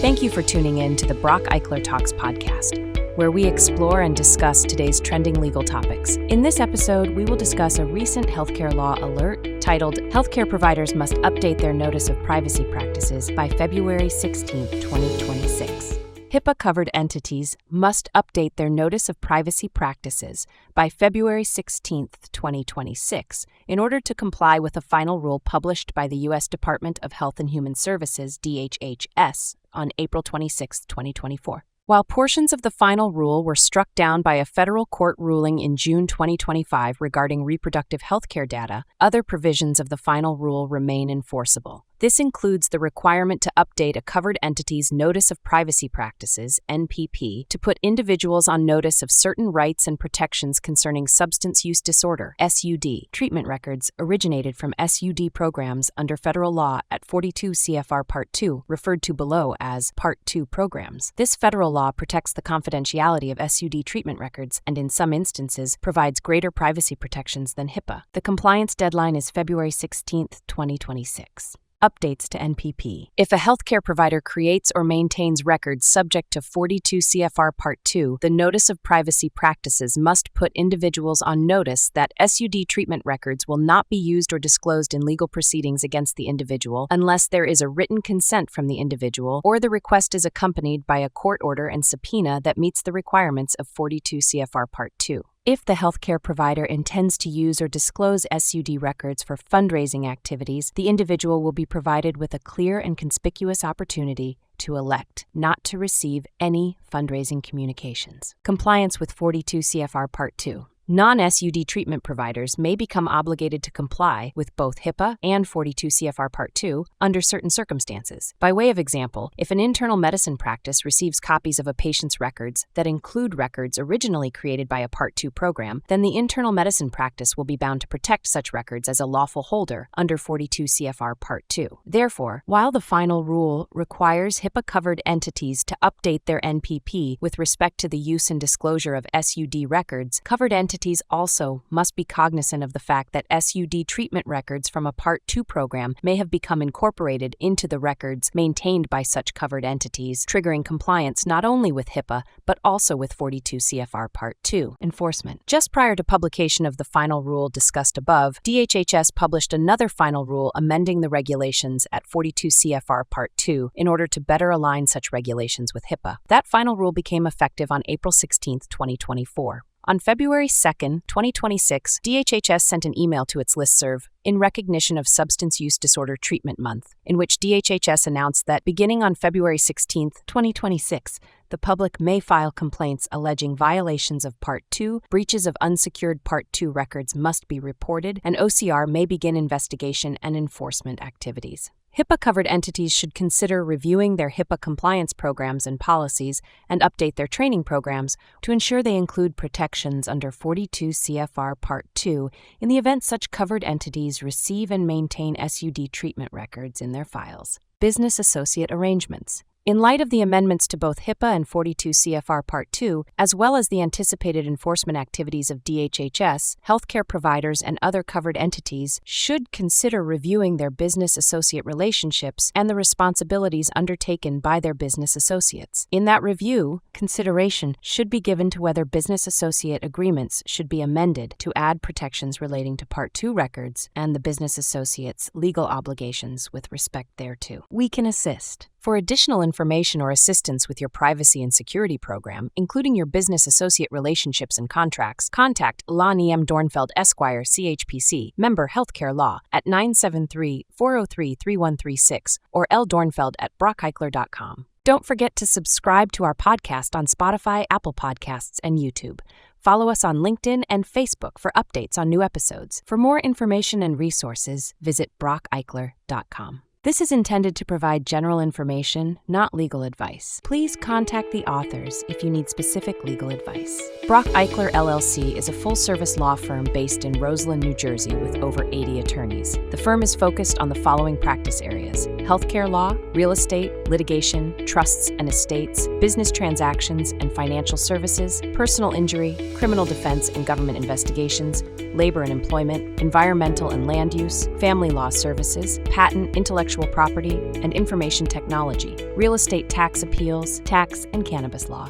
Thank you for tuning in to the Brach Eichler Talks podcast, where we explore and discuss today's trending legal topics. In this episode, we will discuss a recent healthcare law alert titled, Healthcare Providers Must Update Their Notice of Privacy Practices by February 16, 2026. HIPAA-covered entities must update their Notice of Privacy Practices by February 16, 2026, in order to comply with a final rule published by the U.S. Department of Health and Human Services, DHHS, on April 26, 2024. While portions of the final rule were struck down by a federal court ruling in June 2025 regarding reproductive health care data, other provisions of the final rule remain enforceable. This includes the requirement to update a covered entity's Notice of Privacy Practices, NPP, to put individuals on notice of certain rights and protections concerning substance use disorder, SUD, treatment records originated from SUD programs under federal law at 42 CFR Part 2, referred to below as Part 2 programs. This federal law protects the confidentiality of SUD treatment records and, in some instances, provides greater privacy protections than HIPAA. The compliance deadline is February 16, 2026. Updates to NPP. If a healthcare provider creates or maintains records subject to 42 CFR Part 2, the Notice of Privacy Practices must put individuals on notice that SUD treatment records will not be used or disclosed in legal proceedings against the individual unless there is a written consent from the individual or the request is accompanied by a court order and subpoena that meets the requirements of 42 CFR Part 2. If the healthcare provider intends to use or disclose SUD records for fundraising activities, the individual will be provided with a clear and conspicuous opportunity to elect not to receive any fundraising communications. Compliance with 42 CFR Part 2. Non-SUD treatment providers may become obligated to comply with both HIPAA and 42 CFR Part 2 under certain circumstances. By way of example, if an internal medicine practice receives copies of a patient's records that include records originally created by a Part 2 program, then the internal medicine practice will be bound to protect such records as a lawful holder under 42 CFR Part 2. Therefore, while the final rule requires HIPAA-covered entities to update their NPP with respect to the use and disclosure of SUD records, covered entities also must be cognizant of the fact that SUD treatment records from a Part 2 program may have become incorporated into the records maintained by such covered entities, triggering compliance not only with HIPAA, but also with 42 CFR Part 2 enforcement. Just prior to publication of the final rule discussed above, DHHS published another final rule amending the regulations at 42 CFR Part 2 in order to better align such regulations with HIPAA. That final rule became effective on April 16, 2024. On February 2, 2026, DHHS sent an email to its listserv in recognition of Substance Use Disorder Treatment Month, in which DHHS announced that beginning on February 16, 2026, the public may file complaints alleging violations of Part 2, breaches of unsecured Part 2 records must be reported, and OCR may begin investigation and enforcement activities. HIPAA-covered entities should consider reviewing their HIPAA compliance programs and policies and update their training programs to ensure they include protections under 42 CFR Part 2 in the event such covered entities receive and maintain SUD treatment records in their files. Business associate arrangements. In light of the amendments to both HIPAA and 42 CFR Part 2, as well as the anticipated enforcement activities of DHHS, healthcare providers and other covered entities should consider reviewing their business associate relationships and the responsibilities undertaken by their business associates. In that review, consideration should be given to whether business associate agreements should be amended to add protections relating to Part 2 records and the business associate's legal obligations with respect thereto. We can assist. For additional information or assistance with your privacy and security program, including your business associate relationships and contracts, contact Lani Dornfeld Esquire, CHPC, member Healthcare Law, at 973-403-3136 or ldornfeld at bracheichler.com. Don't forget to subscribe to our podcast on Spotify, Apple Podcasts, and YouTube. Follow us on LinkedIn and Facebook for updates on new episodes. For more information and resources, visit bracheichler.com. This is intended to provide general information, not legal advice. Please contact the authors if you need specific legal advice. Brach Eichler LLC is a full-service law firm based in Roseland, New Jersey with over 80 attorneys. The firm is focused on the following practice areas: healthcare law, real estate, litigation, trusts and estates, business transactions and financial services, personal injury, criminal defense and government investigations, labor and employment, environmental and land use, family law services, patent, intellectual property, and information technology, real estate tax appeals, tax and cannabis law.